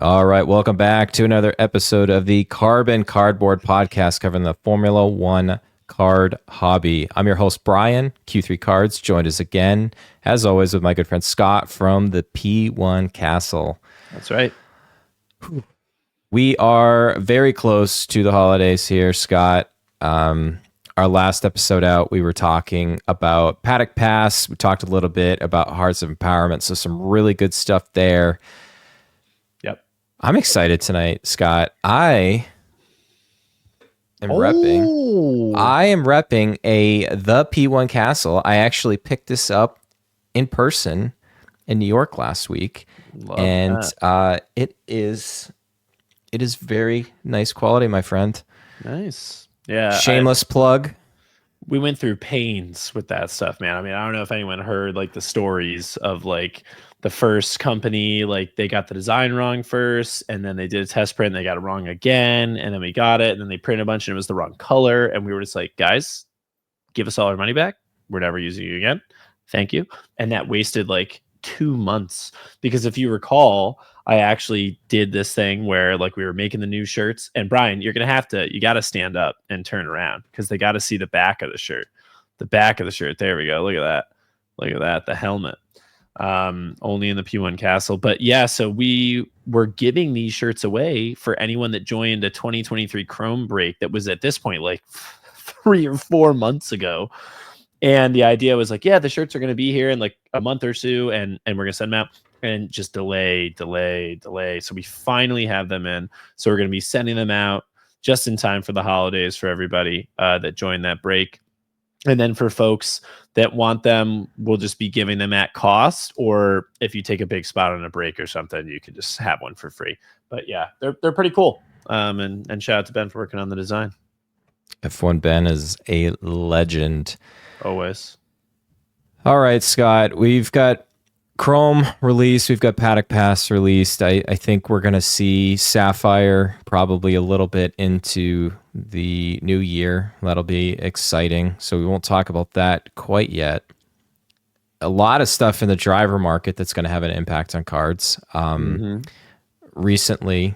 All right, welcome back to another episode of the Carbon Cardboard Podcast covering the Formula One card hobby. I'm your host, Bryan, Q3 Cards, joined us again, as always, with my good friend Scott from the P1 Castle. That's right. We are very close to the holidays here, Scott. Our last episode out, we were talking about Paddock Pass. We talked a little bit about Hearts of Empowerment, so some really good stuff there. I'm excited tonight, Scott. I am repping the P1 Castle. I actually picked this up in person in New York last week. It is very nice quality, my friend. Nice. Yeah. Shameless plug. We went through pains with that stuff, man. I mean, I don't know if anyone heard like the stories of like the first company, like they got the design wrong first, and then they did a test print and they got it wrong again, and then we got it, and then they printed a bunch and it was the wrong color, and we were just like, guys, give us all our money back. We're never using you again. Thank you. And that wasted like 2 months, because if you recall, I actually did this thing where like we were making the new shirts, and Bryan, you got to stand up and turn around because they got to see the back of the shirt. The back of the shirt. There we go. Look at that. The helmet. Only in the P1 Castle. But yeah, so we were giving these shirts away for anyone that joined a 2023 Chrome break that was at this point like 3 or 4 months ago. And the idea was like, yeah, the shirts are going to be here in like a month or two, and we're going to send them out, and just delay. So we finally have them in. So we're going to be sending them out just in time for the holidays for everybody that joined that break. And then for folks that want them, we'll just be giving them at cost. Or if you take a big spot on a break or something, you can just have one for free. But yeah, they're pretty cool. And shout out to Ben for working on the design. F1 Ben is a legend. Always. All right, Scott, we've got Chrome released. We've got Paddock Pass released. I think we're going to see Sapphire probably a little bit into the new year. That'll be exciting. So we won't talk about that quite yet. A lot of stuff in the driver market that's going to have an impact on cards. Recently,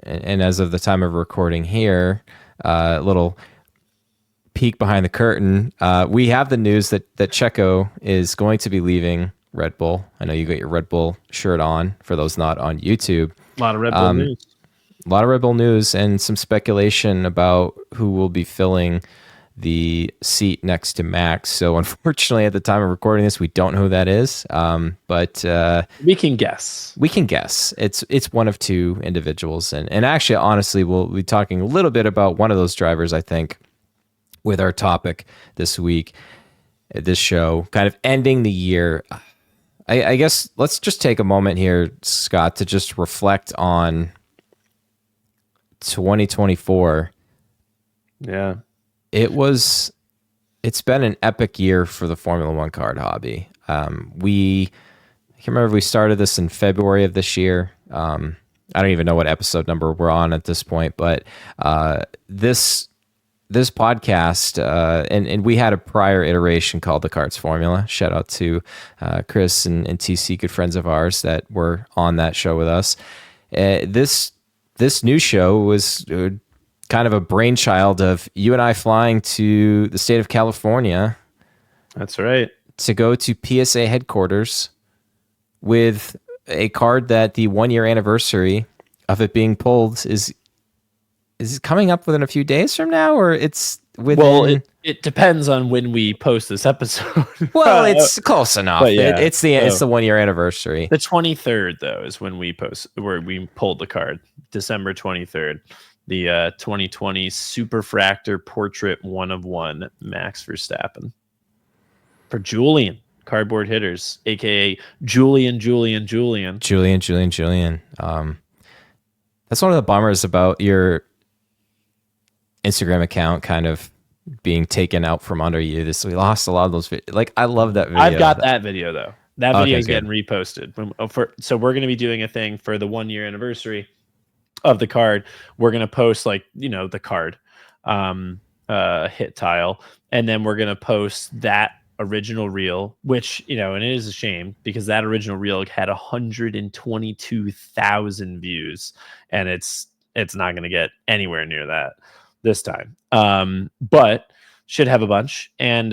and as of the time of recording here, a little peek behind the curtain. We have the news that Checo is going to be leaving Red Bull. I know you got your Red Bull shirt on, for those not on YouTube. A lot of Red Bull news. A lot of Red Bull news and some speculation about who will be filling the seat next to Max. So unfortunately, at the time of recording this, we don't know who that is. But we can guess. It's one of two individuals. And actually, honestly, we'll be talking a little bit about one of those drivers, I think, with our topic this week, this show, kind of ending the year. I guess let's just take a moment here, Scott, to just reflect on 2024. Yeah. It's been an epic year for the Formula One card hobby. I can remember we started this in February of this year. I don't even know what episode number we're on at this point, but this podcast, and we had a prior iteration called the Cards Formula. Shout out to Chris and TC, good friends of ours that were on that show with us. This new show was kind of a brainchild of you and I flying to the state of California. That's right. To go to PSA headquarters with a card that the 1 year anniversary of it being pulled is it coming up within a few days from now, or it's within... Well, it depends on when we post this episode. Well, it's close enough. Yeah, it's the 1 year anniversary. The 23rd, though, is when we pulled the card. December 23rd. The 2020 Superfractor Portrait 1 of 1 Max Verstappen. For Julian, Cardboard Hitters, a.k.a. Julian. That's one of the bummers about your Instagram account kind of being taken out from under you. We lost a lot of those videos. Like, I love that video. I've got that video, though. That video is getting reposted. So we're going to be doing a thing for the 1 year anniversary of the card. We're going to post the card hit tile, and then we're going to post that original reel, which, and it is a shame because that original reel had 122,000 views, and it's not going to get anywhere near that this time. But should have a bunch. And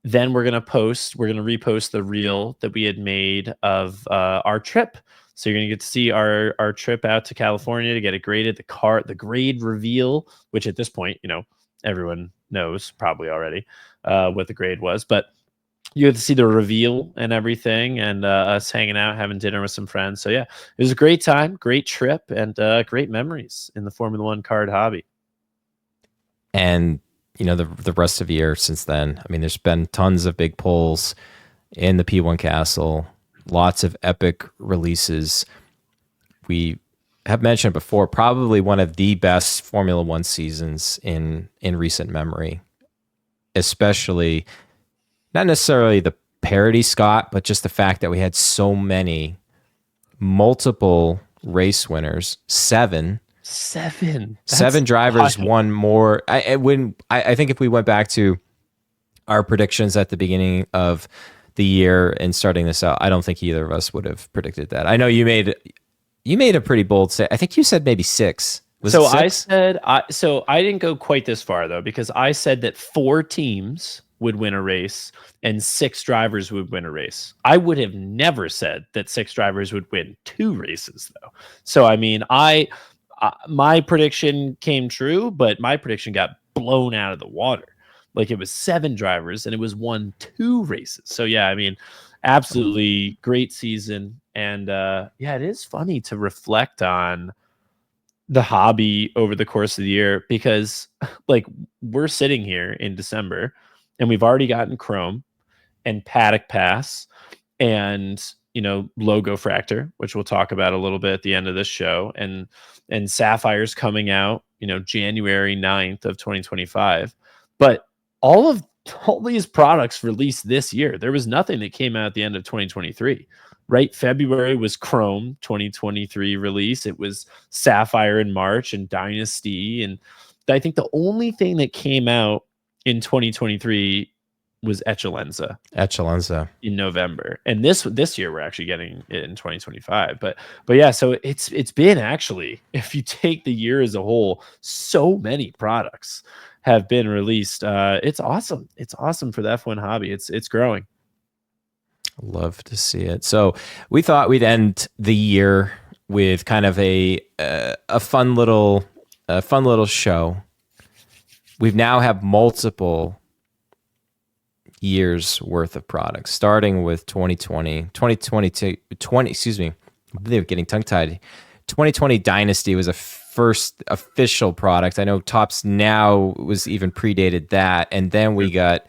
then we're going to repost the reel that we had made of our trip. So you're going to get to see our trip out to California to get it graded, the grade reveal, which at this point, everyone knows probably already what the grade was, but you get to see the reveal and everything, and us hanging out, having dinner with some friends. So yeah, it was a great time, great trip, and great memories in the Formula One card hobby. And the rest of the year since then, I mean, there's been tons of big pulls in the P1 Castle, lots of epic releases. We have mentioned before, probably one of the best Formula One seasons in recent memory, especially not necessarily the parody, Scott, but just the fact that we had so many multiple race winners, seven drivers wild. won more. I think if we went back to our predictions at the beginning of the year and starting this out, I don't think either of us would have predicted that. I know you made a pretty bold say. I think you said maybe six. So I said, so I didn't go quite this far though, because I said that 4 teams would win a race and 6 drivers would win a race. I would have never said that 6 drivers would win 2 races though. So, I mean, my prediction came true, but my prediction got blown out of the water. Like it was 7 drivers and it was 2 races. So yeah, I mean, absolutely great season. And yeah, it is funny to reflect on the hobby over the course of the year, because like we're sitting here in December and we've already gotten Chrome and Paddock Pass and Logofractor, which we'll talk about a little bit at the end of this show, and Sapphire's coming out January 9th of 2025. But all these products released this year. There was nothing that came out at the end of 2023, right? February was Chrome 2023 release. It was Sapphire in March and Dynasty. And I think the only thing that came out in 2023 was Echellenza in November. And this year we're actually getting it in 2025. But yeah, so it's been actually, if you take the year as a whole, so many products have been released. It's awesome. It's awesome for the F1 hobby. It's growing. Love to see it. So we thought we'd end the year with kind of a fun little show. We've now have multiple years worth of products, starting with 2020, excuse me, they're getting tongue tied. 2020 Dynasty was a first official product. I know Topps Now was even predated that. And then we got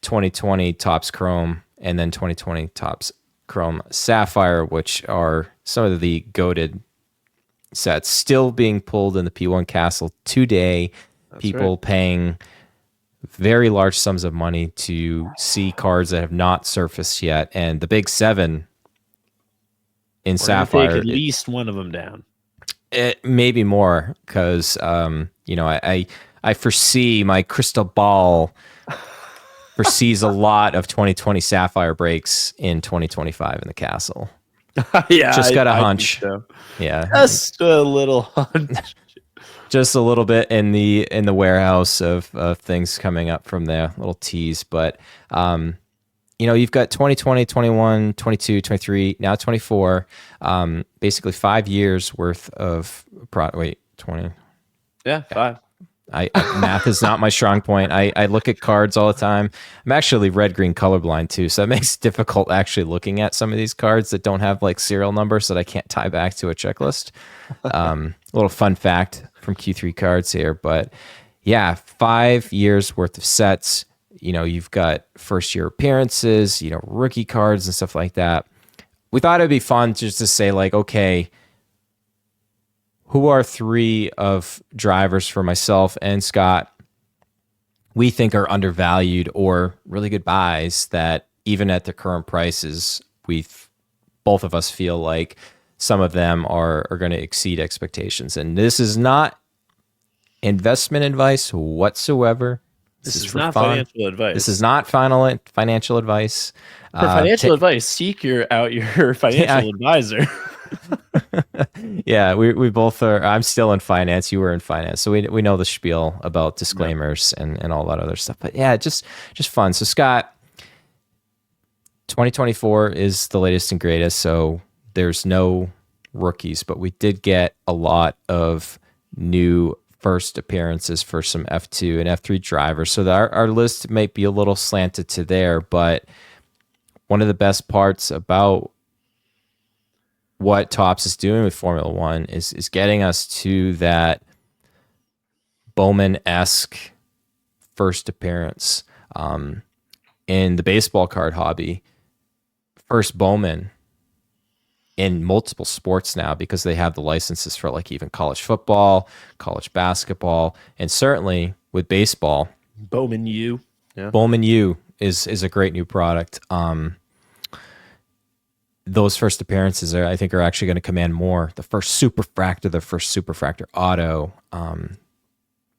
2020 Topps Chrome and then 2020 Topps Chrome Sapphire, which are some of the goated sets still being pulled in the P1 Castle today. That's people right. Paying very large sums of money to see cards that have not surfaced yet. And the big 7 in Sapphire, take at least one of them down. It maybe more, because I foresee, my crystal ball foresees a lot of 2020 Sapphire breaks in 2025 in the castle. Yeah, just got a hunch. So. Yeah, just a little hunch. Just a little bit in the warehouse of things coming up from there, little tease. But you've got 2020, 21, 22, 23, now 24. Basically 5 years worth of 20. Yeah, 5. Math is not my strong point. I look at cards all the time. I'm actually red-green colorblind too, so it makes it difficult actually looking at some of these cards that don't have like serial numbers that I can't tie back to a checklist. A little fun fact from Q3 cards here, but yeah, 5 years worth of sets. You've got first year appearances, rookie cards and stuff like that. We thought it'd be fun just to say like, okay, who are 3 of drivers for myself and Scott we think are undervalued or really good buys that even at the current prices, both of us feel like some of them are going to exceed expectations. And this is not investment advice whatsoever. This This is is for not fun. financial This is advice. not financial advice. For Uh, financial ta- advice, seek your yeah, financial advisor. yeah. We both are. I'm still in finance. You were in finance, so we know the spiel about Yep. disclaimers and all that other stuff. But yeah, just fun. So Scott, 2024 is the latest and greatest. So there's no rookies, but we did get a lot of new first appearances for some F2 and F3 drivers. So our list might be a little slanted to there, but one of the best parts about what Topps is doing with Formula One is getting us to that Bowman-esque first appearance. In the baseball card hobby, first Bowman in multiple sports now because they have the licenses for like even college football, college basketball, and certainly with baseball, Bowman U. Yeah. Bowman U is a great new product. Those first appearances I think are actually going to command more. The first superfractor, the first superfractor auto.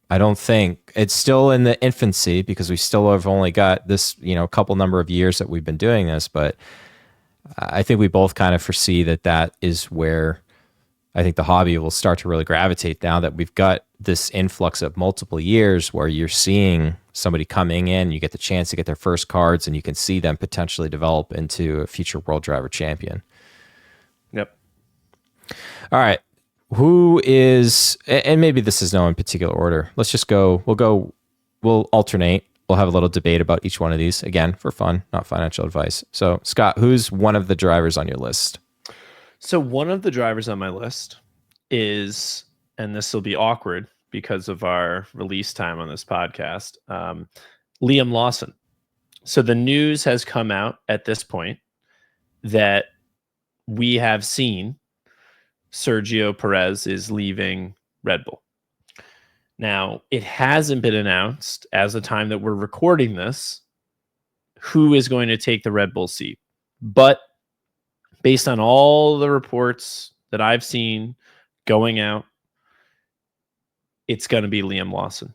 I don't think it's still in the infancy because we still have only got this, couple number of years that we've been doing this, but I think we both kind of foresee that is where I think the hobby will start to really gravitate now that we've got this influx of multiple years where you're seeing somebody coming in, you get the chance to get their first cards, and you can see them potentially develop into a future world driver champion. Yep. All right. Who is, and maybe this is no in particular order. Let's just go, we'll alternate. We'll have a little debate about each one of these again for fun, not financial advice. So, Scott, who's one of the drivers on your list? So one of the drivers on my list is, and this will be awkward because of our release time on this podcast, Liam Lawson. So the news has come out at this point that we have seen Sergio Perez is leaving Red Bull. Now, it hasn't been announced as the time that we're recording this who is going to take the Red Bull seat. But based on all the reports that I've seen going out, it's going to be Liam Lawson.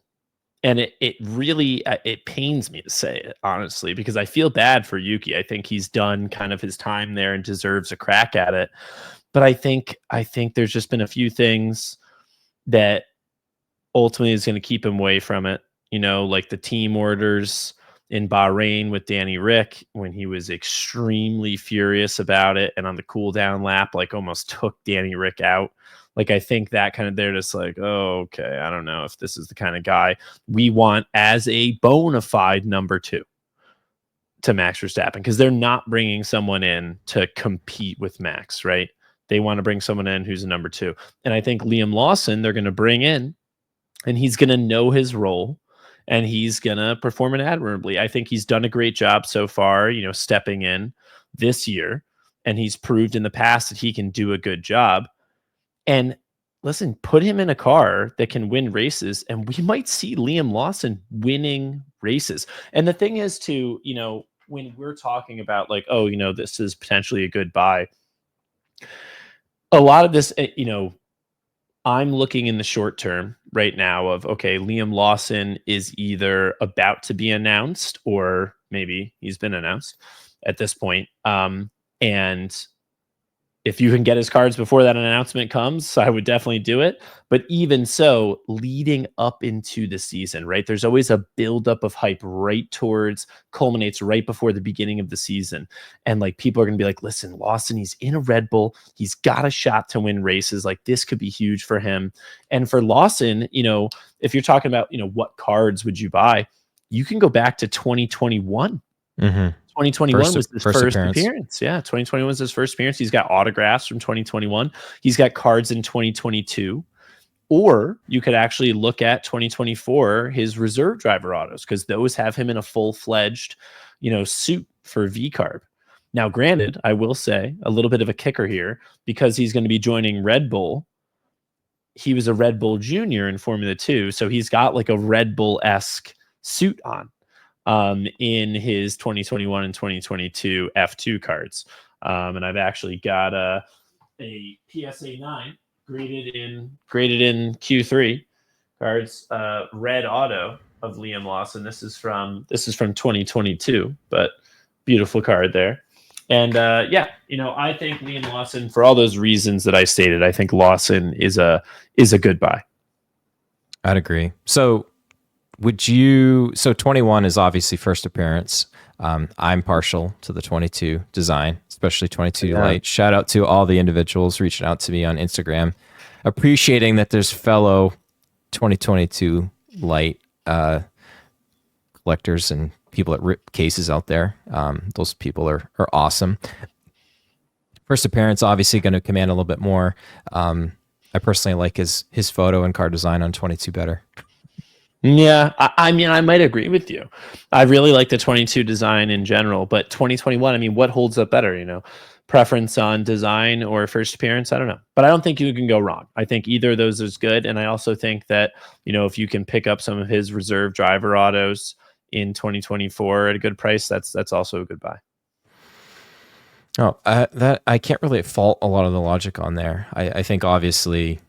And it really, it pains me to say it, honestly, because I feel bad for Yuki. I think he's done kind of his time there and deserves a crack at it. But I think there's just been a few things that ultimately is going to keep him away from it. Like the team orders in Bahrain with Danny Rick when he was extremely furious about it, and on the cool down lap, like almost took Danny Rick out. Like, I think that kind of, they're just like, oh, okay, I don't know if this is the kind of guy we want as a bona fide number two to Max Verstappen, because they're not bringing someone in to compete with Max, right? They want to bring someone in who's a number two. And I think Liam Lawson, they're going to bring in, and he's going to know his role, and he's going to perform it admirably. I think he's done a great job so far, stepping in this year, and he's proved in the past that he can do a good job. And listen, put him in a car that can win races, and we might see Liam Lawson winning races. And the thing is, too, when we're talking about like, oh, this is potentially a good buy, a lot of this, I'm looking in the short term right now of, okay, Liam Lawson is either about to be announced or maybe he's been announced at this point. And if you can get his cards before that announcement comes, I would definitely do it. But even so, leading up into the season, right? There's always a buildup of hype right towards, culminates right before the beginning of the season. And like, people are going to be like, listen, Lawson, he's in a Red Bull. He's got a shot to win races. Like, this could be huge for him. And for Lawson, if you're talking about, what cards would you buy? You can go back to 2021. Mm-hmm. 2021 was his first appearance. Yeah, 2021 was his first appearance. He's got autographs from 2021. He's got cards in 2022. Or you could actually look at 2024, his reserve driver autos, because those have him in a full-fledged, suit for V-Carb. Now, granted, I will say a little bit of a kicker here, because he's going to be joining Red Bull. He was a Red Bull junior in Formula 2, so he's got like a Red Bull-esque suit on. In his 2021 and 2022 F2 cards. And I've actually got a PSA 9 graded in Q3 cards, red auto. of Liam Lawson. This is from 2022, but beautiful card there. And I think Liam Lawson, for all those reasons that I stated, I think Lawson is a good buy. I'd agree. So 21 is obviously first appearance. I'm partial to the 22 design, especially 22 light. Shout out to all the individuals reaching out to me on Instagram, appreciating that there's fellow 2022 light collectors and people that rip cases out there. Those people are awesome. First appearance, obviously going to command a little bit more. I personally like his photo and card design on 22 better. Yeah, I mean, I might agree with you. I really like the 22 design in general, but 2021, I mean, what holds up better, preference on design or first appearance? I don't know. But I don't think you can go wrong. I think either of those is good. And I also think that, if you can pick up some of his reserve driver autos in 2024 at a good price, that's also a good buy. Oh, that I can't really fault a lot of the logic on there. I think obviously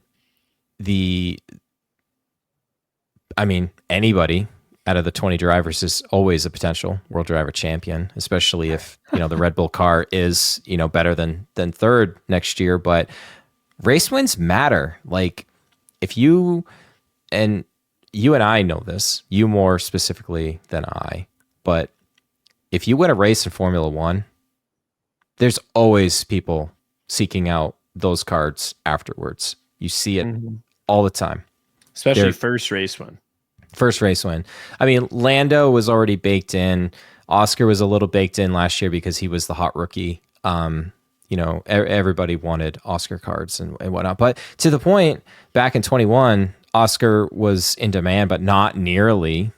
anybody out of the 20 drivers is always a potential world driver champion, especially if, the Red Bull car is, better than third next year. But race wins matter. Like if you and I know this, you more specifically than I, but if you win a race in Formula One, there's always people seeking out those cards afterwards. You see it all the time. Especially first race win. First race win. I mean, Lando was already baked in. Oscar was a little baked in last year because he was the hot rookie. Everybody wanted Oscar cards and whatnot. But to the point, back in 21, Oscar was in demand, but not nearly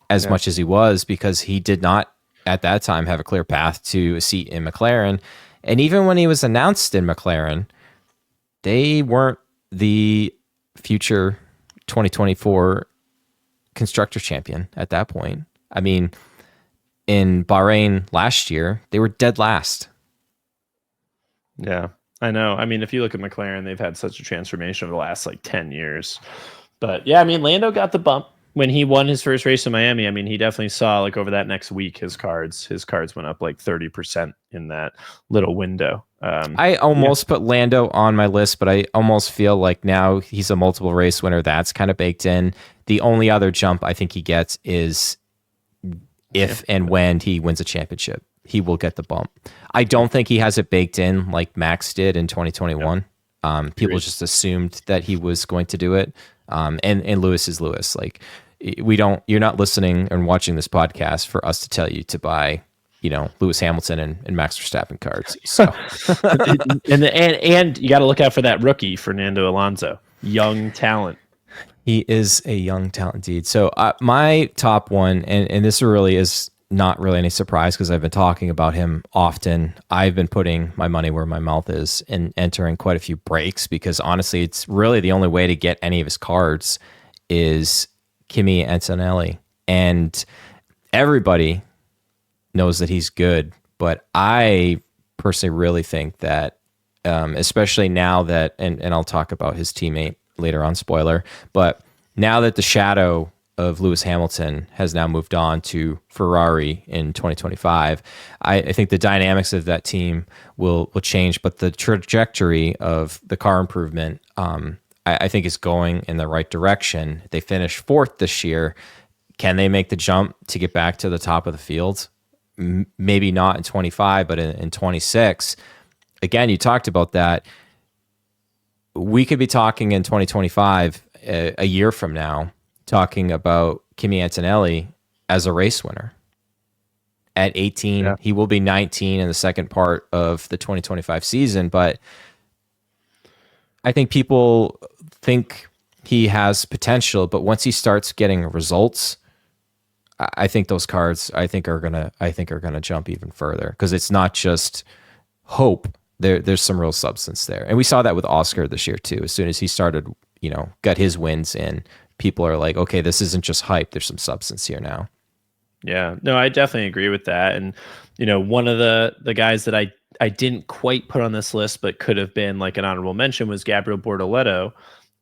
as much as he was because he did not, at that time, have a clear path to a seat in McLaren. And even when he was announced in McLaren, they weren't the future 2024 constructor champion at that point. I mean, in Bahrain last year, they were dead last. Yeah, I know. I mean, if you look at McLaren, they've had such a transformation over the last 10 years. But yeah, I mean, Lando got the bump when he won his first race in Miami. I mean, he definitely saw over that next week, his cards went up 30% in that little window. I almost put Lando on my list, but I almost feel like now he's a multiple race winner. That's kind of baked in. The only other jump I think he gets is if and when he wins a championship, he will get the bump. I don't think he has it baked in like Max did in 2021. People just assumed that he was going to do it. And Lewis is Lewis. You're not listening and watching this podcast for us to tell you to buy, Lewis Hamilton and Max Verstappen cards. So, and you got to look out for that rookie, Fernando Alonso, young talent. He is a young talent indeed. So my top one, and this really is not really any surprise because I've been talking about him often. I've been putting my money where my mouth is and entering quite a few breaks because honestly, it's really the only way to get any of his cards is Kimi Antonelli. And everybody knows that he's good, but I personally really think that, especially now that, and I'll talk about his teammate later on, spoiler, but now that the shadow of Lewis Hamilton has now moved on to Ferrari in 2025, I think the dynamics of that team will change, but the trajectory of the car improvement, I think is going in the right direction. They finished fourth this year. Can they make the jump to get back to the top of the field? Maybe not in 25, but in 26. Again, you talked about that. We could be talking in 2025, a year from now, talking about Kimi Antonelli as a race winner. At 18, he will be 19 in the second part of the 2025 season, but I think people think he has potential, but once he starts getting results, I think those cards are gonna jump even further because it's not just hope. There's some real substance there, and we saw that with Oscar this year too. As soon as he started, got his wins in, people are like, okay, this isn't just hype. There's some substance here now. Yeah, no, I definitely agree with that. And one of the guys that I didn't quite put on this list, but could have been an honorable mention was Gabriel Bortoleto.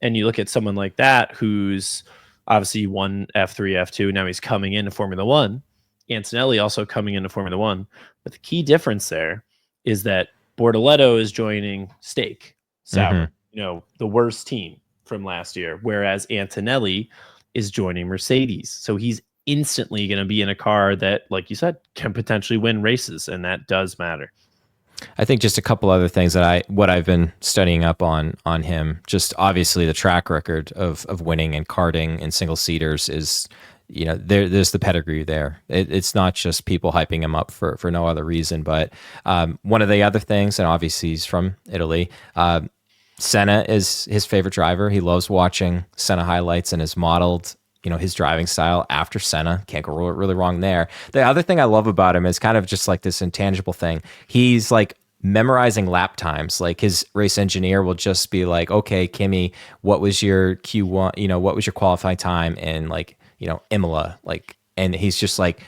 And you look at someone like that who's Obviously, he won F3, F2. Now he's coming into Formula One. Antonelli also coming into Formula One. But the key difference there is that Bortoleto is joining Stake Sauber, the worst team from last year, whereas Antonelli is joining Mercedes. So he's instantly going to be in a car that, like you said, can potentially win races, and that does matter. I think just a couple other things that what I've been studying up on him. Just obviously the track record of winning and karting and single seaters is, there's the pedigree there. It's not just people hyping him up for no other reason. But one of the other things, and obviously he's from Italy. Senna is his favorite driver. He loves watching Senna highlights and has modeled his driving style after Senna. Can't go really wrong there. The other thing I love about him is kind of just like this intangible thing. He's like memorizing lap times. Like his race engineer will just be like, okay, Kimi, what was your Q1, what was your qualifying time in like, Imola? Like, and he's just like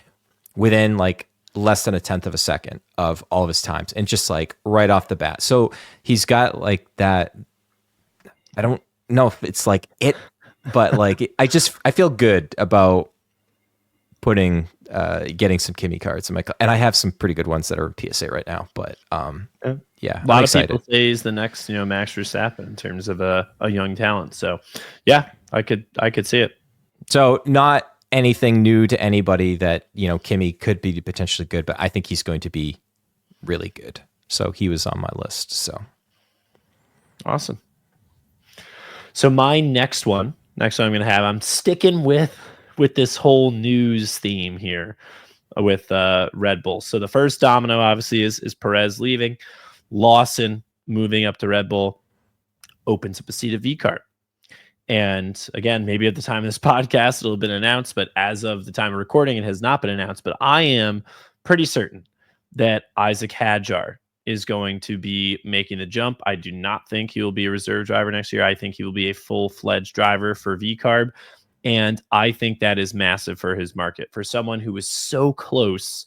within like less than a tenth of a second of all of his times, and just like right off the bat. So he's got like that. I don't know if it's like it, but like I feel good about getting some Kimi cards in my and I have some pretty good ones that are PSA right now. But yeah, a lot of people say he's the next Max Verstappen in terms of a young talent. So yeah, I could see it. So not anything new to anybody that Kimi could be potentially good, but I think he's going to be really good. So he was on my list. So awesome. So my next one I'm going to have, I'm sticking with this whole news theme here with Red Bull. So the first domino obviously is Perez leaving. Lawson moving up to Red Bull opens up a seat at VCART. And again, maybe at the time of this podcast, it'll have been announced, but as of the time of recording, it has not been announced. But I am pretty certain that Isaac Hadjar is going to be making the jump. I do not think he will be a reserve driver next year. I think he will be a full-fledged driver for VCARB. And I think that is massive for his market. For someone who was so close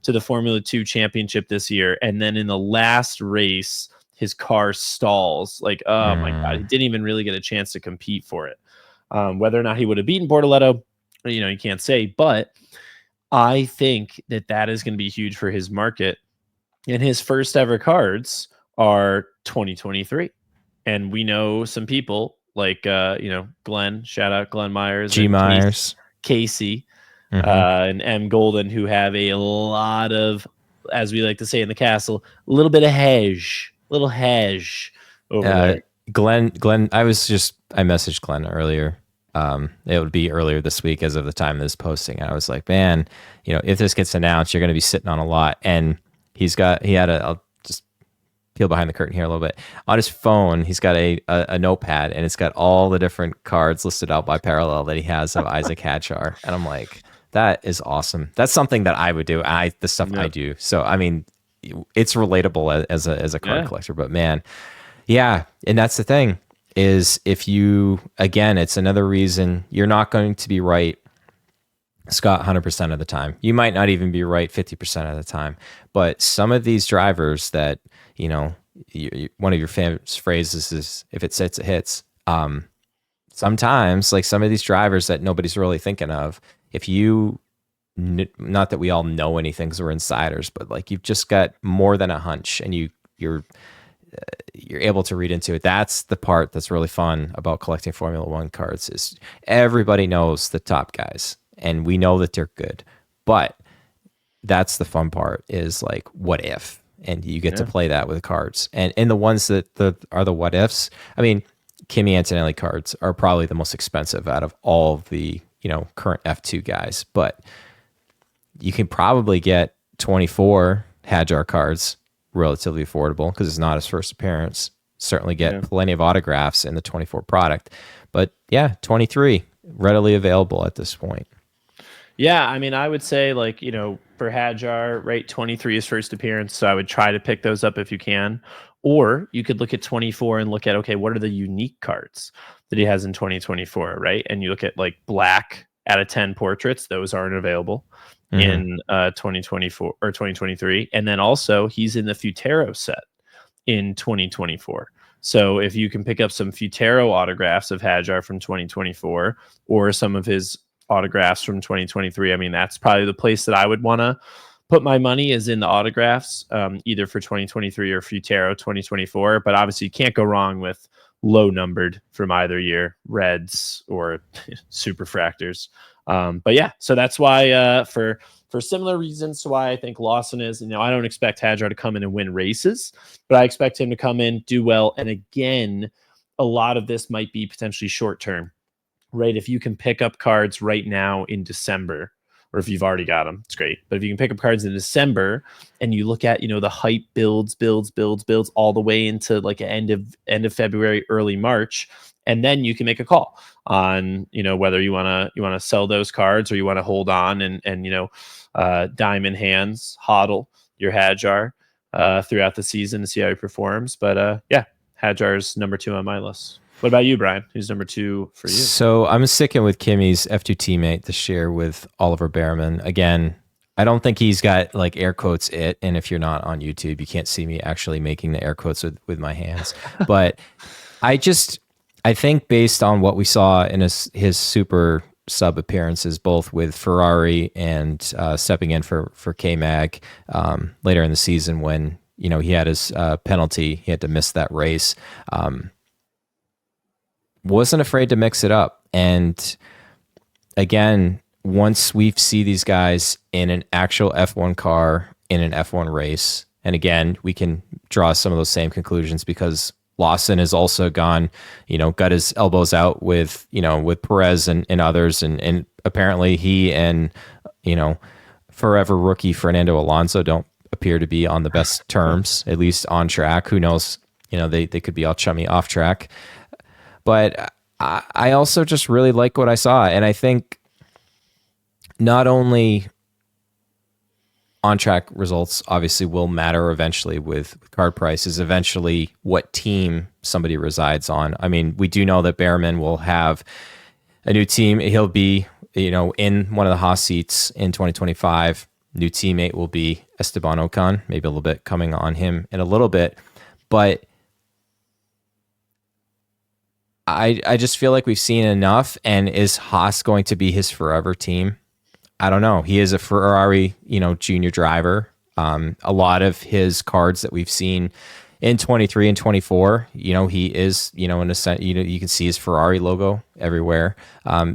to the Formula 2 championship this year, and then in the last race, his car stalls. Like, oh my God, he didn't even really get a chance to compete for it. Whether or not he would have beaten Bortoleto, you can't say. But I think that is going to be huge for his market. And his first ever cards are 2023. And we know some people like, Glenn, shout out Glenn Myers, G. Myers, Casey, and M. Golden, who have a lot of, as we like to say in the castle, a little bit of hedge over there. Glenn, I messaged Glenn earlier. It would be earlier this week as of the time of this posting. I was like, man, if this gets announced, you're going to be sitting on a lot. And I'll just peel behind the curtain here a little bit. On his phone, he's got a notepad, and it's got all the different cards listed out by parallel that he has of Isaac Hadjar. And I'm like, that is awesome. That's something that I would do. I do. So, I mean, it's relatable as a card collector, but man, yeah. And that's the thing is, it's another reason you're not going to be right, Scott, 100% of the time. You might not even be right 50% of the time. But some of these drivers that, one of your famous phrases is, if it sits, it hits. Sometimes, like some of these drivers that nobody's really thinking of, not that we all know anything because we're insiders, but like you've just got more than a hunch and you're able to read into it. That's the part that's really fun about collecting Formula One cards, is everybody knows the top guys and we know that they're good, but that's the fun part, is like, what if? And you get to play that with cards. And the ones that are the what ifs, I mean, Kimi Antonelli cards are probably the most expensive out of all of the current F2 guys, but you can probably get 24 Hadjar cards relatively affordable because it's not his first appearance. Certainly get plenty of autographs in the 24 product, but 23 readily available at this point. Yeah, I mean, I would say like, for Hadjar, right, 23 is first appearance, so I would try to pick those up if you can. Or you could look at 24 and look at, okay, what are the unique cards that he has in 2024, right? And you look at like black out of 10 portraits, those aren't available in 2024 or 2023. And then also he's in the Futero set in 2024. So if you can pick up some Futero autographs of Hadjar from 2024 or some of his autographs from 2023, I mean, that's probably the place that I would want to put my money is in the autographs, either for 2023 or Futero 2024. But obviously, you can't go wrong with low numbered from either year, Reds or Superfractors. But yeah, so that's why for similar reasons to why I think Lawson is, I don't expect Hadjar to come in and win races, but I expect him to come in, do well. And again, a lot of this might be potentially short term, right? If you can pick up cards right now in December, or if you've already got them, it's great. But if you can pick up cards in December and you look at, the hype builds all the way into like end of February, early March, and then you can make a call on, whether you want to sell those cards or you want to hold on and diamond hands, hodl your Hadjar throughout the season to see how he performs. But yeah, Hadjar's number 2 on my list. What about you, Brian? Who's number 2 for you? So I'm sticking with Kimmy's F2 teammate this year with Oliver Behrman. Again, I don't think he's got like air quotes it. And if you're not on YouTube, you can't see me actually making the air quotes with my hands. But I think based on what we saw in his super sub appearances, both with Ferrari and stepping in for K-Mag later in the season when, he had his penalty, he had to miss that race. Wasn't afraid to mix it up. And again, once we see these guys in an actual F1 car in an F1 race, and again, we can draw some of those same conclusions because Lawson has also gone, got his elbows out with Perez and others. And apparently he and, forever rookie Fernando Alonso don't appear to be on the best terms, at least on track. Who knows? They could be all chummy off track. But I also just really like what I saw. And I think not only on-track results obviously will matter eventually with card prices, eventually what team somebody resides on. I mean, we do know that Behrman will have a new team. He'll be, in one of the Haas seats in 2025. New teammate will be Esteban Ocon, maybe a little bit coming on him in a little bit. But I just feel like we've seen enough. And is Haas going to be his forever team? I don't know. He is a Ferrari, junior driver. A lot of his cards that we've seen in 23 and 24, he is, in a sense, you can see his Ferrari logo everywhere.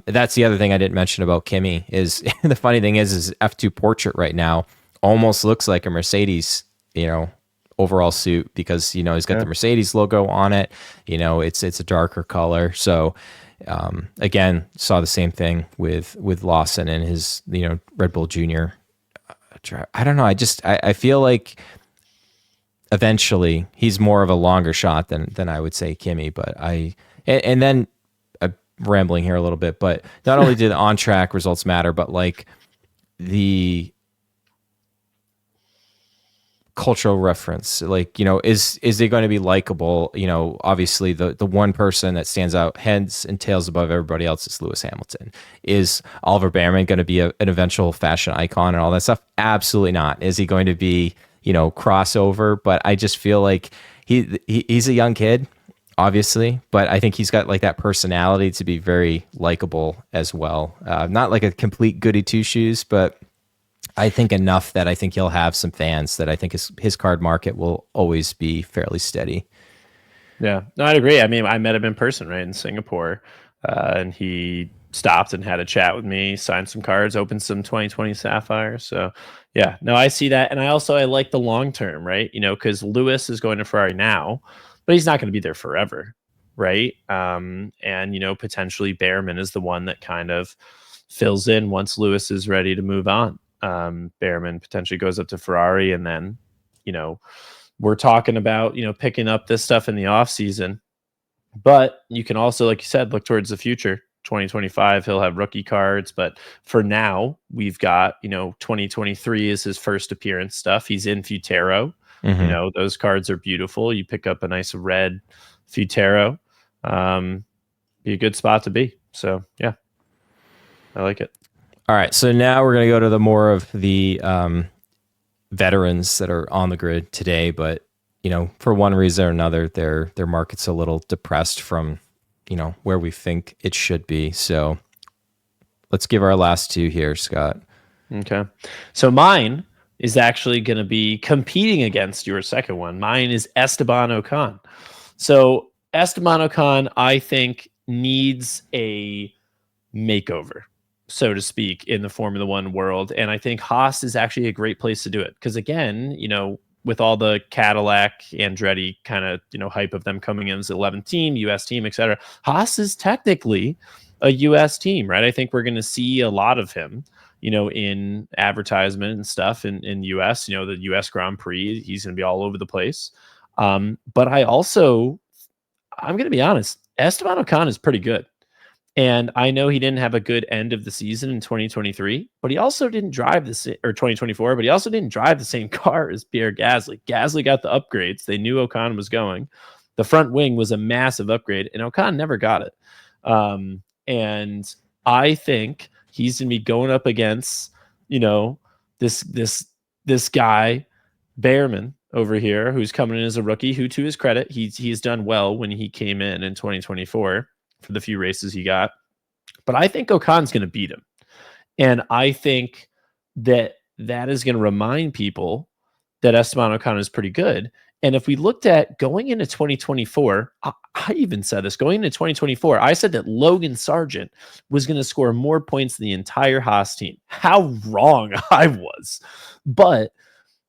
That's the other thing I didn't mention about Kimi is the funny thing is his F2 portrait right now almost looks like a Mercedes, overall suit because he's got the Mercedes logo on it. It's a darker color. So again, saw the same thing with Lawson and his Red Bull Junior. I don't know. I feel like eventually he's more of a longer shot than I would say Kimi. But and then I'm rambling here a little bit. But not only did on track results matter, but like the cultural reference, like is it going to be likable? Obviously the one person that stands out heads and tails above everybody else is Lewis Hamilton. Is Oliver Behrman going to be an eventual fashion icon and all that stuff? Absolutely not. Is he going to be crossover? But I just feel like he's a young kid, obviously, but I think he's got like that personality to be very likable as well. Not like a complete goody two shoes, but I think enough that I think he'll have some fans that I think his card market will always be fairly steady. Yeah, no, I'd agree. I mean, I met him in person, right, in Singapore, and he stopped and had a chat with me, signed some cards, opened some 2020 Sapphire. So, yeah, no, I see that. And I like the long term, right? Because Lewis is going to Ferrari now, but he's not going to be there forever, right? And, potentially Behrman is the one that kind of fills in once Lewis is ready to move on. Behrman potentially goes up to Ferrari, and then, we're talking about, picking up this stuff in the off season, but you can also, like you said, look towards the future. 2025, he'll have rookie cards, but for now, we've got 2023 is his first appearance stuff. He's in Futero. Mm-hmm. Those cards are beautiful. You pick up a nice red Futero, be a good spot to be. So yeah, I like it. All right, so now we're going to go to the more of the veterans that are on the grid today, but for one reason or another, their market's a little depressed from, where we think it should be. So let's give our last two here, Scott. Okay. So mine is actually going to be competing against your second one. Mine is Esteban Ocon. So Esteban Ocon, I think, needs a makeover, so to speak, in the Formula One world. And I think Haas is actually a great place to do it. Because again, with all the Cadillac, Andretti kind of, hype of them coming in as the 11th team, US team, etc. Haas is technically a US team, right? I think we're going to see a lot of him, in advertisement and stuff in US, the US Grand Prix. He's going to be all over the place. But I'm going to be honest, Esteban Ocon is pretty good. And I know he didn't have a good end of the season in 2023, but he also didn't drive or 2024, but he also didn't drive the same car as Pierre Gasly. Gasly got the upgrades. They knew Ocon was going. The front wing was a massive upgrade, and Ocon never got it. And I think he's going to be going up against, this guy, Behrman over here, who's coming in as a rookie, who, to his credit, he's done well when he came in 2024 for the few races he got. But I think Ocon's going to beat him. And I think that is going to remind people that Esteban Ocon is pretty good. And if we looked at going into 2024, I even said this, going into 2024, I said that Logan Sargent was going to score more points than the entire Haas team. How wrong I was. But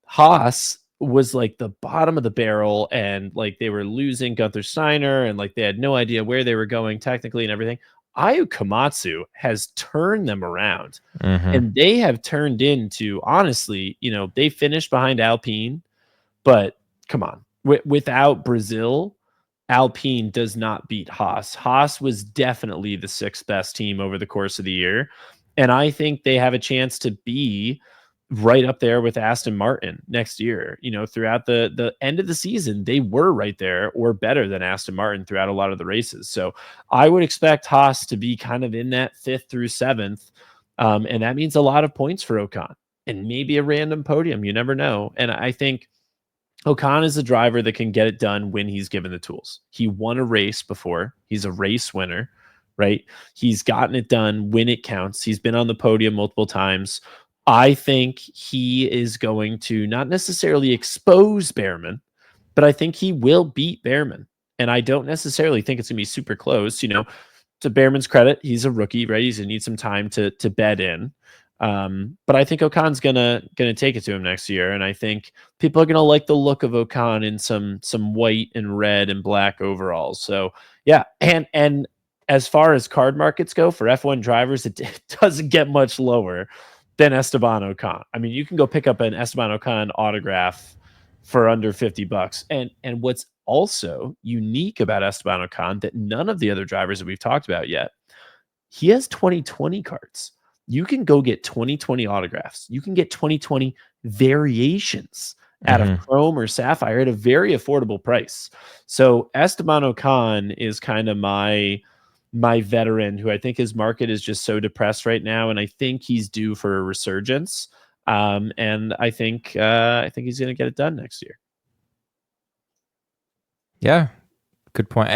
Haas was like the bottom of the barrel, and like they were losing Gunther Steiner, and like they had no idea where they were going technically and everything. Ayu Komatsu has turned them around, and they have turned into, honestly, they finished behind Alpine, but come on, without Brazil, Alpine does not beat Haas. Haas was definitely the sixth best team over the course of the year, and I think they have a chance to be right up there with Aston Martin next year. Throughout the end of the season, they were right there or better than Aston Martin throughout a lot of the races. So I would expect Haas to be kind of in that 5th through 7th. And that means a lot of points for Ocon and maybe a random podium. You never know. And I think Ocon is a driver that can get it done when he's given the tools. He won a race before. He's a race winner, right? He's gotten it done when it counts. He's been on the podium multiple times. I think he is going to not necessarily expose Behrman, but I think he will beat Behrman. And I don't necessarily think it's going to be super close. To Behrman's credit, he's a rookie, right? He's going to need some time to bed in. But I think Ocon's gonna take it to him next year, and I think people are gonna like the look of Ocon in some white and red and black overalls. So yeah, and as far as card markets go for F1 drivers, it doesn't get much lower than Esteban Ocon. I mean, you can go pick up an Esteban Ocon autograph for under $50. And what's also unique about Esteban Ocon that none of the other drivers that we've talked about yet, he has 2020 cards. You can go get 2020 autographs. You can get 2020 variations out of Chrome or Sapphire at a very affordable price. So Esteban Ocon is kind of my veteran who I think his market is just so depressed right now, and I think he's due for a resurgence. And I think he's going to get it done next year. Yeah, good point.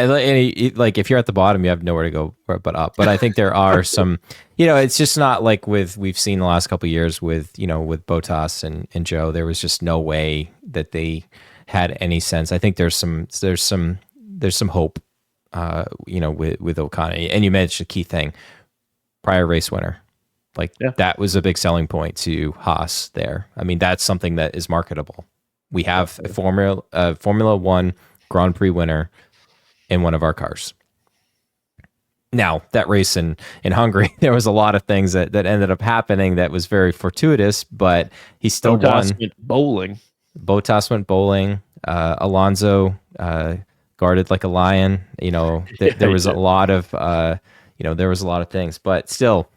Like if you're at the bottom, you have nowhere to go but up. But I think there are some, it's just not like we've seen the last couple of years with Bottas and Joe. There was just no way that they had any sense. I think there's some hope, with Ocon. And you mentioned a key thing, prior race winner. That was a big selling point to Haas there. I mean, that's something that is marketable. We have a Formula One Grand Prix winner in one of our cars. Now, that race in Hungary, there was a lot of things that ended up happening that was very fortuitous, but he still won. Bottas went bowling. Alonso guarded like a lion. There was a lot of things, but still,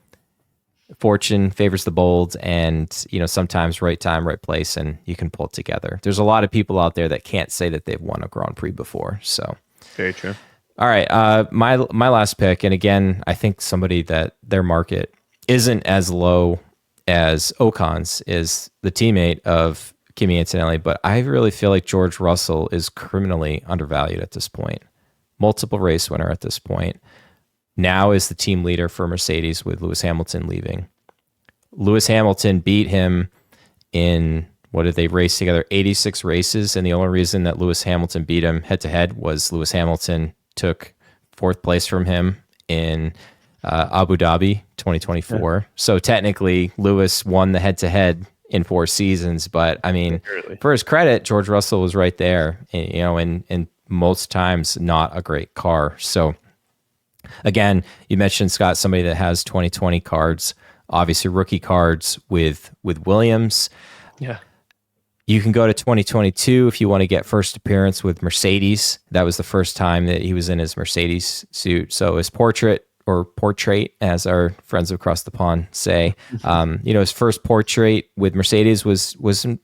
fortune favors the bold, and sometimes right time, right place, and you can pull it together. There's a lot of people out there that can't say that they've won a Grand Prix before. So very true. All right, my last pick, and again, I think somebody that their market isn't as low as Ocon's is the teammate of Kimi Antonelli, but I really feel like George Russell is criminally undervalued at this point. Multiple race winner at this point. Now is the team leader for Mercedes with Lewis Hamilton leaving. Lewis Hamilton beat him in, what did they race together? 86 races. And the only reason that Lewis Hamilton beat him head to head was Lewis Hamilton took fourth place from him in Abu Dhabi 2024. Yeah. So technically, Lewis won the head to head in 4 seasons. But I mean, for his credit, George Russell was right there, and most times not a great car. So again, you mentioned, Scott, somebody that has 2020 cards, obviously rookie cards with Williams. Yeah. You can go to 2022 if you want to get first appearance with Mercedes. That was the first time that he was in his Mercedes suit. So his portrait, as our friends across the pond say, his first portrait with Mercedes wasn't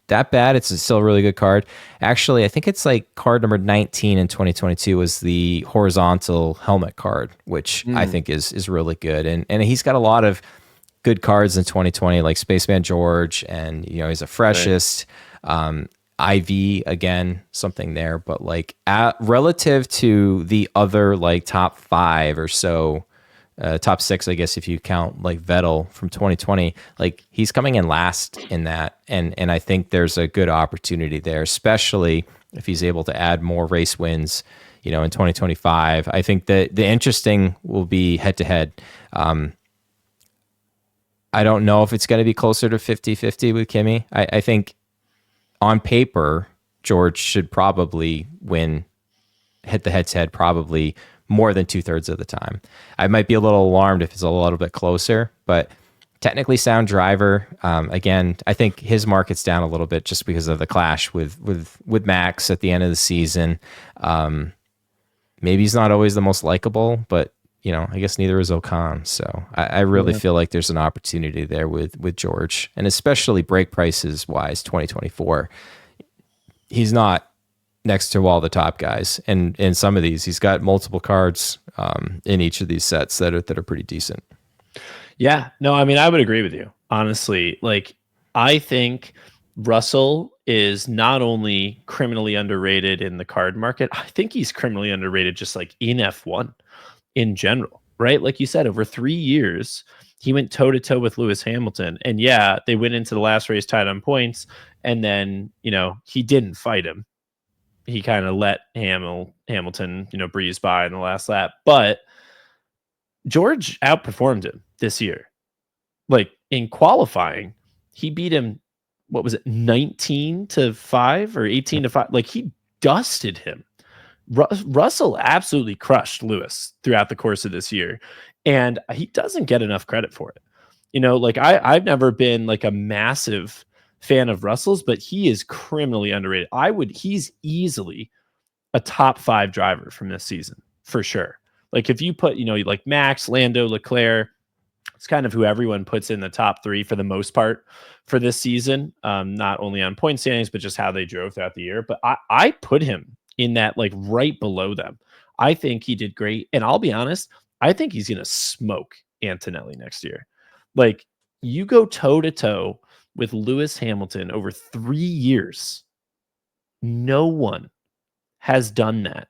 that bad. It's still a really good card. Actually, I think it's like card number 19 in 2022 was the horizontal helmet card, which I think is really good. And he's got a lot of good cards in 2020, like Spaceman George, and he's a freshest. Right. IV again, something there, but like relative to the other like top 5 or so, top 6, I guess, if you count like Vettel from 2020, like he's coming in last in that, and I think there's a good opportunity there, especially if he's able to add more race wins, in 2025. I think that the interesting will be head to head. I don't know if it's going to be closer to 50-50 with Kimi. I think on paper, George should probably win hit the head-to-head probably more than 2/3 of the time. I might be a little alarmed if it's a little bit closer, but technically sound driver. Again, I think his market's down a little bit just because of the clash with Max at the end of the season. Maybe he's not always the most likable, but I guess neither is Ocon. So I really feel like there's an opportunity there with George, and especially break prices wise, 2024. He's not next to all the top guys, and in some of these, he's got multiple cards in each of these sets that are pretty decent. Yeah, no, I mean, I would agree with you, honestly. Like, I think Russell is not only criminally underrated in the card market, I think he's criminally underrated just like in F1 in general, right? Like you said, over 3 years, he went toe to toe with Lewis Hamilton. And yeah, they went into the last race tied on points. And then, he didn't fight him. He kind of let Hamilton, breeze by in the last lap. But George outperformed him this year. Like in qualifying, he beat him, what was it, 19-5 or 18-5? Like he dusted him. Russell absolutely crushed Lewis throughout the course of this year, and he doesn't get enough credit for it. Like I've never been like a massive fan of Russell's, but he is criminally underrated. He's easily a top 5 driver from this season for sure. Like if you put, like Max, Lando, Leclerc, it's kind of who everyone puts in the top 3 for the most part for this season. Not only on point standings, but just how they drove throughout the year. But I put him in that, like right below them. I think he did great. And I'll be honest, I think he's going to smoke Antonelli next year. Like you go toe to toe with Lewis Hamilton over 3 years. No one has done that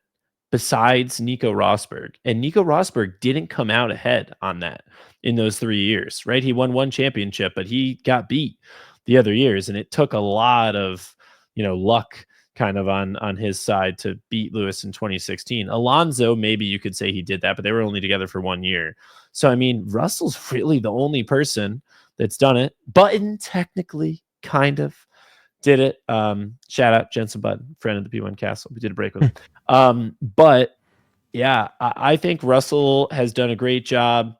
besides Nico Rosberg. And Nico Rosberg didn't come out ahead on that in those 3 years, right? He won 1 championship, but he got beat the other years. And it took a lot of, luck kind of on his side to beat Lewis in 2016. Alonso, maybe you could say he did that, but they were only together for 1 year. So, I mean, Russell's really the only person that's done it. Button technically kind of did it. Shout out Jensen Button, friend of the P1 Castle. We did a break with him. But yeah, I think Russell has done a great job.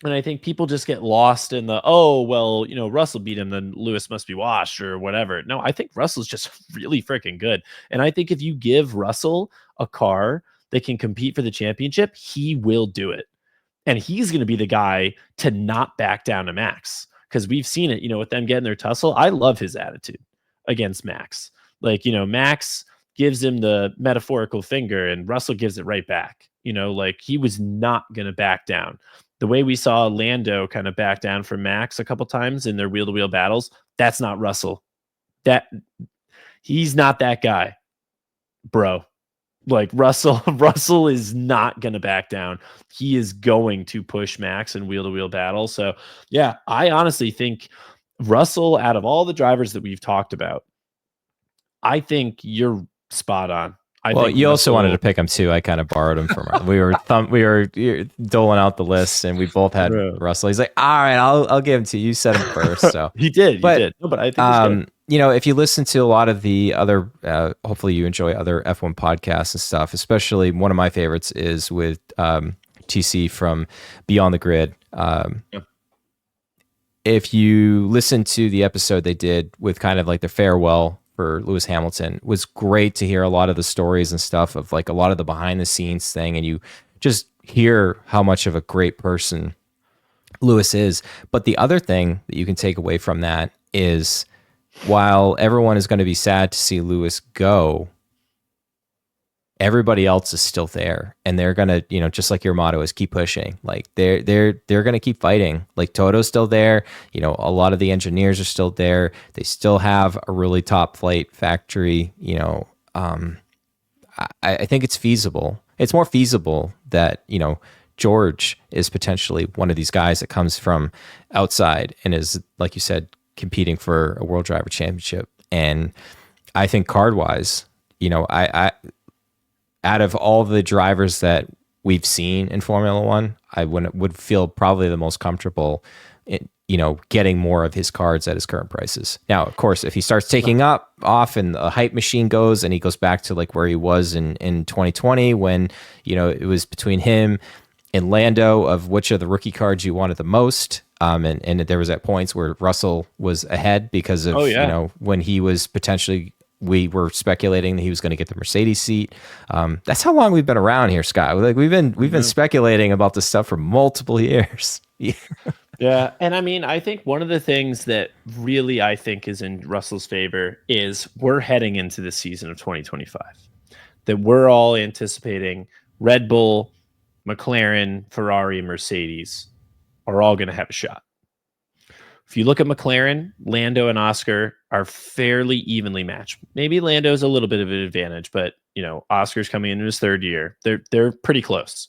And I think people just get lost in the, Russell beat him, then Lewis must be washed or whatever. No, I think Russell's just really freaking good. And I think if you give Russell a car that can compete for the championship, he will do it. And he's going to be the guy to not back down to Max. Because we've seen it, with them getting their tussle. I love his attitude against Max. Like, Max gives him the metaphorical finger and Russell gives it right back. Like he was not going to back down. The way we saw Lando kind of back down from Max a couple times in their wheel-to-wheel battles, that's not Russell. that he's not that guy, bro. Like Russell is not going to back down. He is going to push Max in wheel-to-wheel battle. So, yeah, I honestly think Russell, out of all the drivers that we've talked about, I think you're spot on. I Well, think you also wanted to Russell, pick him too. I kind of borrowed him from. We were doling out the list, and we both had bro. Russell. He's like, all right, I'll give him to you. You said him first, so. He did. You But did. No, but I think he's good. if you listen to a lot of the other, hopefully you enjoy other F1 podcasts and stuff. Especially one of my favorites is with TC from Beyond the Grid. Yeah. If you listen to the episode they did with kind of like the farewell for Lewis Hamilton, it was great to hear a lot of the stories and stuff of like a lot of the behind the scenes thing, and you just hear how much of a great person Lewis is. But the other thing that you can take away from that is, while everyone is going to be sad to see Lewis go, everybody else is still there, and they're going to, just like your motto is, keep pushing. Like they're going to keep fighting. Like Toto's still there. A lot of the engineers are still there. They still have a really top flight factory. I think it's feasible. It's more feasible that, George is potentially one of these guys that comes from outside and is, like you said, competing for a World Driver Championship. And I think card wise, I out of all the drivers that we've seen in Formula One, I would feel probably the most comfortable in, getting more of his cards at his current prices. Now, of course, if he starts taking off and the hype machine goes and he goes back to like where he was in 2020, when, it was between him and Lando of which of the rookie cards you wanted the most. And there was at points where Russell was ahead because of, when he was potentially, we were speculating that he was going to get the Mercedes seat. That's how long we've been around here, Scott. Like we've been speculating about this stuff for multiple years. Yeah. And I mean, I think one of the things that really I think is in Russell's favor is we're heading into the season of 2025, that we're all anticipating Red Bull, McLaren, Ferrari, Mercedes are all going to have a shot. If you look at McLaren, Lando and Oscar are fairly evenly matched. Maybe Lando's a little bit of an advantage, but Oscar's coming into his third year. They're pretty close.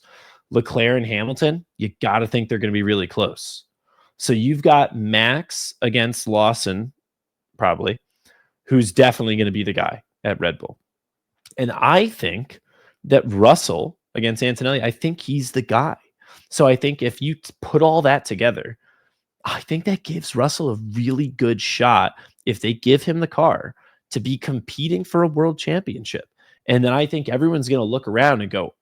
Leclerc and Hamilton, you got to think they're going to be really close. So you've got Max against Lawson, probably, who's definitely going to be the guy at Red Bull. And I think that Russell against Antonelli, I think he's the guy. So I think if you put all that together, I think that gives Russell a really good shot if they give him the car to be competing for a world championship. And then I think everyone's going to look around and go,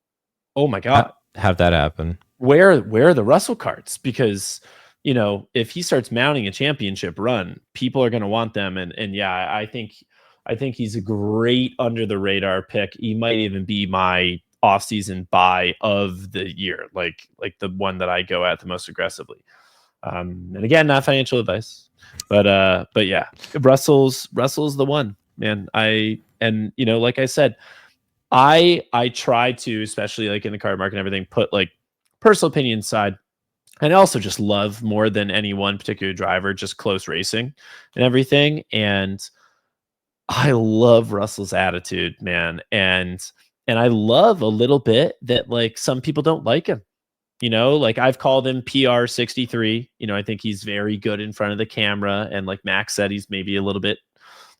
oh my God. Have that happen. Where are the Russell carts? Because, if he starts mounting a championship run, people are going to want them. And yeah, I think he's a great under the radar pick. He might even be my off-season buy of the year, like the one that I go at the most aggressively. And again, not financial advice, but yeah, Russell's the one, man. Like I said, I try to, especially like in the card market and everything, put like personal opinion aside. And I also just love, more than any one particular driver, just close racing and everything. And I love Russell's attitude, man. And I love a little bit that like some people don't like him. Like I've called him PR 63. I think he's very good in front of the camera. And like Max said, he's maybe a little bit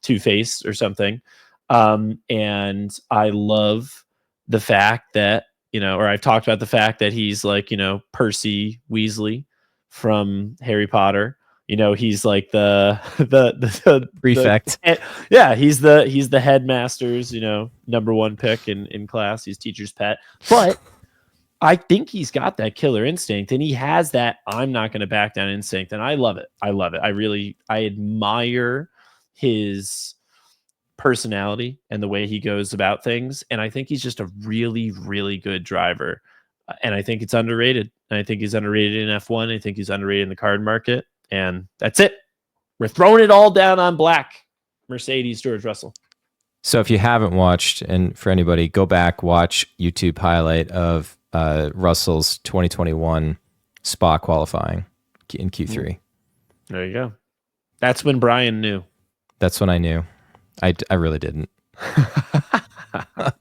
two-faced or something. And I love the fact that, or I've talked about the fact that he's like, Percy Weasley from Harry Potter. He's like the prefect. Yeah, he's the headmaster's, number one pick in class. He's teacher's pet. But I think he's got that killer instinct, and he has that I'm not going to back down instinct, and I love it. I admire his personality and the way he goes about things, and I think he's just a really, really good driver. And I think it's underrated. And I think he's underrated in F1. I think he's underrated in the card market. And that's it. We're throwing it all down on black. Mercedes, George Russell. So if you haven't watched, and for anybody, go back, watch YouTube highlight of Russell's 2021 Spa qualifying in Q3. There you go. That's when Bryan knew. That's when I knew. I really didn't. All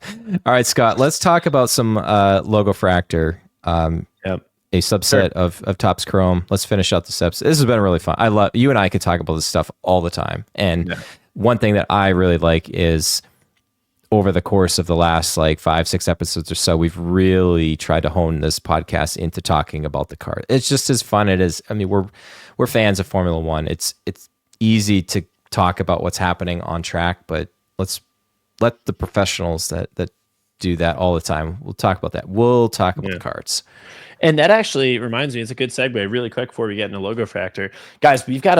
right, Scott, let's talk about some Logofractor, Yep. a subset of Topps Chrome. Let's finish out this episode. This has been really fun. I love you and I could talk about this stuff all the time. And Yeah. one thing that I really like is over the course of the last like 5-6 episodes or so, we've really tried to hone this podcast into talking about the card. It's just as fun. It is. I mean, we're fans of Formula One. It's easy to talk about what's happening on track, but let's let the professionals that do that all the time. We'll talk about that. We'll talk about the cards. And that actually reminds me, it's a good segue really quick before we get into Logofractor. Guys, we've got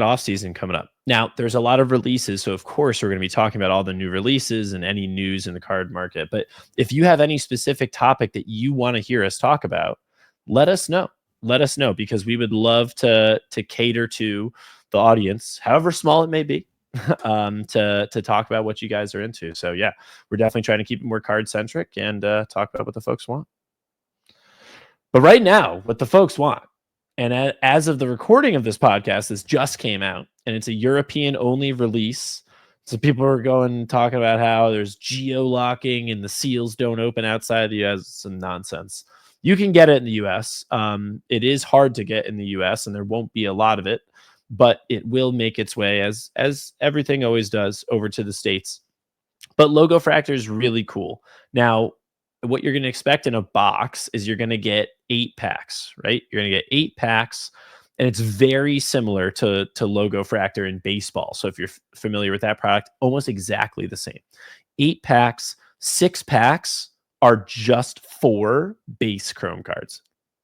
off season coming up. Now, there's a lot of releases, so of course we're going to be talking about all the new releases and any news in the card market. But if you have any specific topic that you want to hear us talk about, let us know. Let us know, because we would love to cater to the audience, however small it may be, to talk about what you guys are into. So yeah, we're definitely trying to keep it more card centric and talk about what the folks want. But right now, what the folks want, and as of the recording of this podcast, this just came out, and it's a European only release. So people are talking about how there's geo-locking and the seals don't open outside of the US. Some nonsense. You can get it in the US. It is hard to get in the US, and there won't be a lot of it, but it will make its way, as everything always does, over to the States. But Logofractor is really cool. Now, what you're going to expect in a box is you're going to get 8 packs, right? You're going to get 8 packs, and it's very similar to Logofractor in baseball. So if you're familiar with that product, almost exactly the same. 8 packs, 6 packs are just 4 base Chrome cards.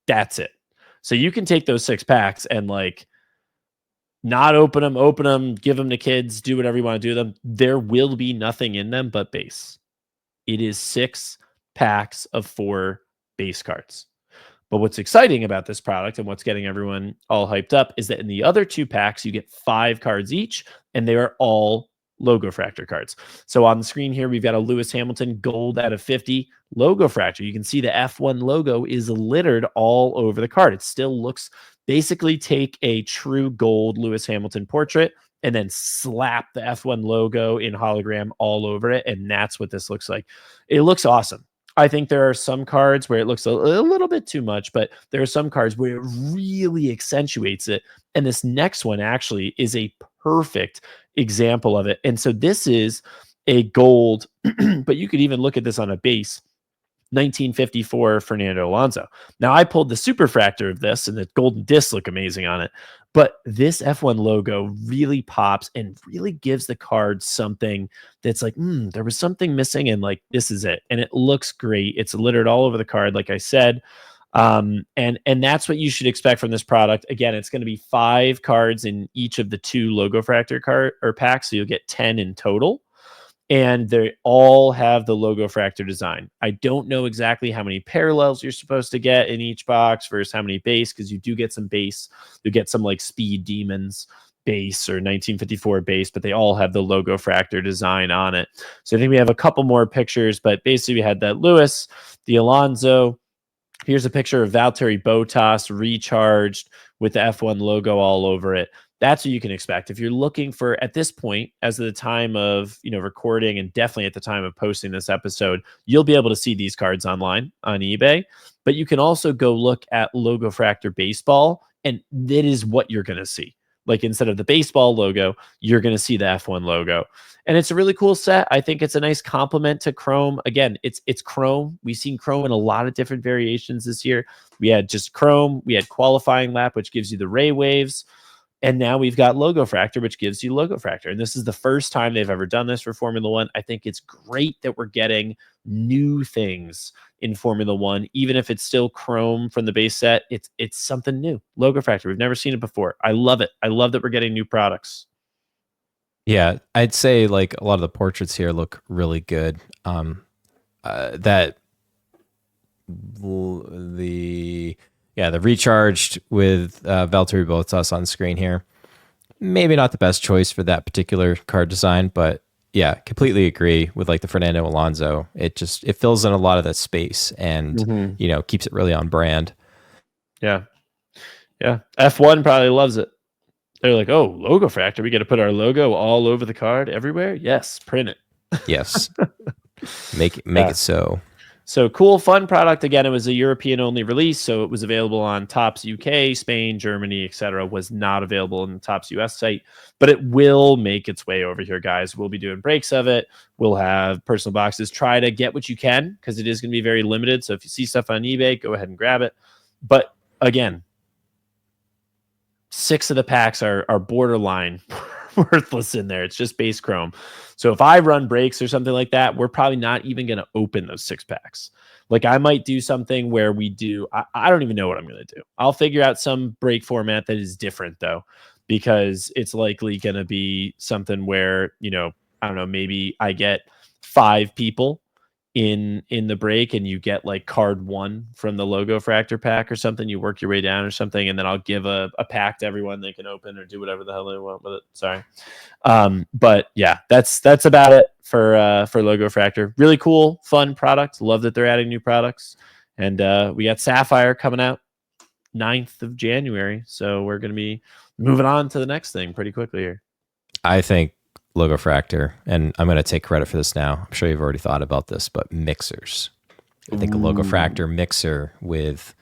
That's it. So you can take those 6 packs and like not open them, give them to kids, do whatever you want to do with them. There will be nothing in them but base. It is 6 packs of 4 base cards. But what's exciting about this product and what's getting everyone all hyped up is that in the other 2 packs, you get 5 cards each, and they are all Logofractor cards. So on the screen here, we've got a Lewis Hamilton gold out of 50 Logofractor. You can see the F1 logo is littered all over the card. It still looks, basically take a true gold Lewis Hamilton portrait and then slap the F1 logo in hologram all over it. And that's what this looks like. It looks awesome. I think there are some cards where it looks a little bit too much, but there are some cards where it really accentuates it. And this next one actually is a perfect example of it. And so this is a gold, but you could even look at this on a base. 1954 Fernando Alonso. Now I pulled the superfractor of this, and the golden discs look amazing on it. But this F1 logo really pops and really gives the card something that's like, there was something missing, and like this is it. And it looks great. It's littered all over the card, like I said. And that's what you should expect from this product. Again, it's going to be 5 cards in each of the 2 Logofractor card or packs, so you'll get 10 in total. And they all have the Logofractor design. I don't know exactly how many parallels you're supposed to get in each box versus how many base, because you do get some base. You get some like Speed Demons base or 1954 base, but they all have the Logofractor design on it. So I think we have a couple more pictures, but basically we had that Lewis, the Alonso. Here's a picture of Valtteri Bottas recharged with the F1 logo all over it. That's what you can expect. If you're looking for, at this point, as of the time of recording, and definitely at the time of posting this episode, you'll be able to see these cards online on eBay. But you can also go look at Logofractor Baseball, and that is what you're going to see. Like instead of the baseball logo, you're going to see the F1 logo. And it's a really cool set. I think it's a nice complement to Chrome. Again, it's Chrome. We've seen Chrome in a lot of different variations this year. We had just Chrome. We had Qualifying Lap, which gives you the ray waves. And now we've got Logofractor, which gives you Logofractor. And this is the first time they've ever done this for Formula One. I think it's great that we're getting new things in Formula One, even if it's still Chrome from the base set. It's something new. Logofractor. We've never seen it before. I love it. I love that we're getting new products. Yeah, I'd say like a lot of the portraits here look really good. The recharged with Valtteri Bottas on screen here. Maybe not the best choice for that particular card design, but yeah, completely agree with like the Fernando Alonso. It fills in a lot of that space and keeps it really on brand. Yeah. Yeah. F1 probably loves it. They're like, oh, Logofractor, we got to put our logo all over the card everywhere. Yes, print it. Yes. Make it so. So cool, fun product. Again, it was a European only release, so it was available on Topps UK, Spain, Germany, etc. Was not available in the Topps US site, but it will make its way over here, guys. We'll be doing breaks of it. We'll have personal boxes. Try to get what you can because it is going to be very limited. So if you see stuff on eBay, go ahead and grab it. But again, 6 of the packs are borderline worthless in there. It's just base chrome. So if I run breaks or something like that, we're probably not even going to open those 6 packs. Like I might do something where we do, I don't even know what I'm going to do. I'll figure out some break format that is different though, because it's likely going to be something where, I don't know, maybe I get 5 people in the break and you get like card 1 from the Logofractor pack or something. You work your way down or something, and then I'll give a pack to everyone they can open or do whatever the hell they want with it. Sorry. But yeah, that's about it for Logofractor. Really cool, fun product. Love that they're adding new products. And we got Sapphire coming out 9th of January. So we're going to be moving on to the next thing pretty quickly here. I think Logofractor, and I'm going to take credit for this now. I'm sure you've already thought about this, but mixers. I think a Logofractor mixer with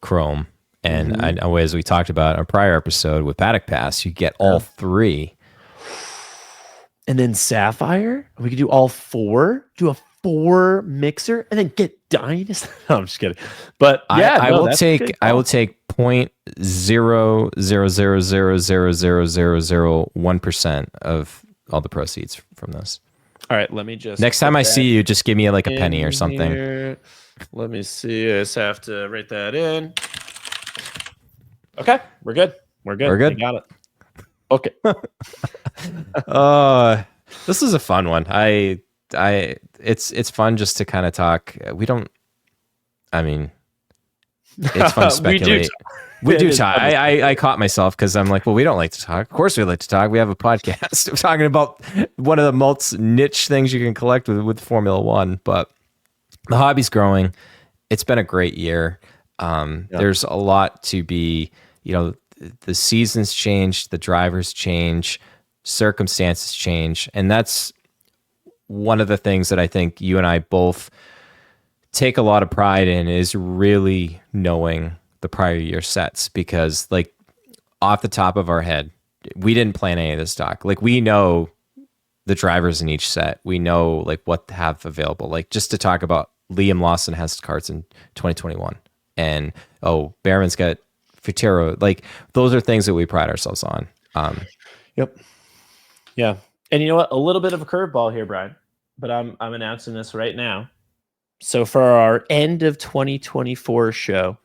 chrome. And I know, as we talked about on a prior episode with Paddock Pass, you get all 3. And then Sapphire, we could do all 4, do a 4 mixer, and then get Dynasty. No, I'm just kidding. But yeah, I will take 0.00000001% of all the proceeds from this. All right, let me just. Next time I see you, just give me like a penny or something. Here. Let me see. I just have to write that in. Okay, we're good. We're good. I got it. Okay. This is a fun one. It's fun just to kind of talk. It's fun to speculate. We do talk. I caught myself because I'm like, well, we don't like to talk. Of course we like to talk. We have a podcast. We're talking about one of the most niche things you can collect with Formula One, but the hobby's growing. It's been a great year. There's a lot to be, the seasons change, the drivers change, circumstances change. And that's one of the things that I think you and I both take a lot of pride in, is really knowing the prior year sets, because like off the top of our head, we didn't plan any of this stock. Like we know the drivers in each set. We know like what to have available. Like just to talk about, Liam Lawson has cards in 2021, and Behrman's got Futuro. Like those are things that we pride ourselves on. Yep. Yeah. And you know what? A little bit of a curveball here, Brian, but I'm announcing this right now. So for our end of 2024 show,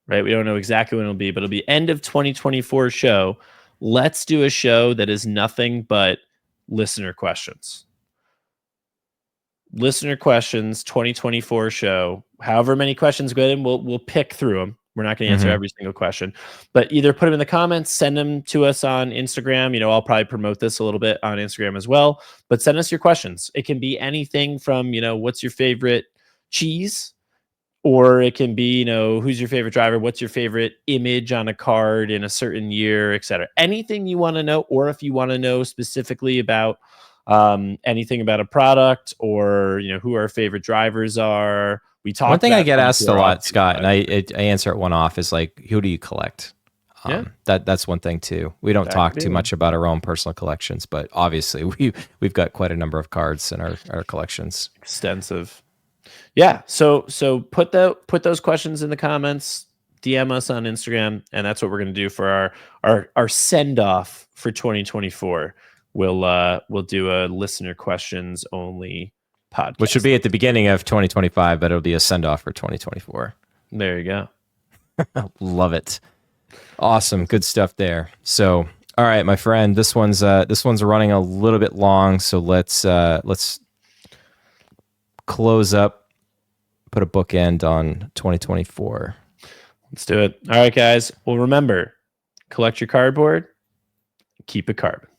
right? We don't know exactly when it'll be, but it'll be end of 2024 show. Let's do a show that is nothing but listener questions. Listener questions, 2024 show. However many questions go in, we'll pick through them. We're not going to answer every single question, but either put them in the comments, send them to us on Instagram. I'll probably promote this a little bit on Instagram as well, but send us your questions. It can be anything from, what's your favorite cheese? Or it can be, who's your favorite driver? What's your favorite image on a card in a certain year, etc. Anything you want to know, or if you want to know specifically about anything about a product, or who our favorite drivers are. We talk. One thing I get asked a lot, Scott, and I answer it one off, is like, who do you collect? That's one thing too. We don't talk too much about our own personal collections, but obviously we've got quite a number of cards in our collections. Extensive. Yeah. So put those questions in the comments, DM us on Instagram, and that's what we're going to do for our send off for 2024. We'll do a listener questions only podcast, which should be at the beginning of 2025, but it'll be a send off for 2024. There you go. Love it. Awesome. Good stuff there. So, all right, my friend, this one's running a little bit long. So let's close up, put a bookend on 2024. Let's do it. All right, guys. Well, remember, collect your cardboard, keep it carbon.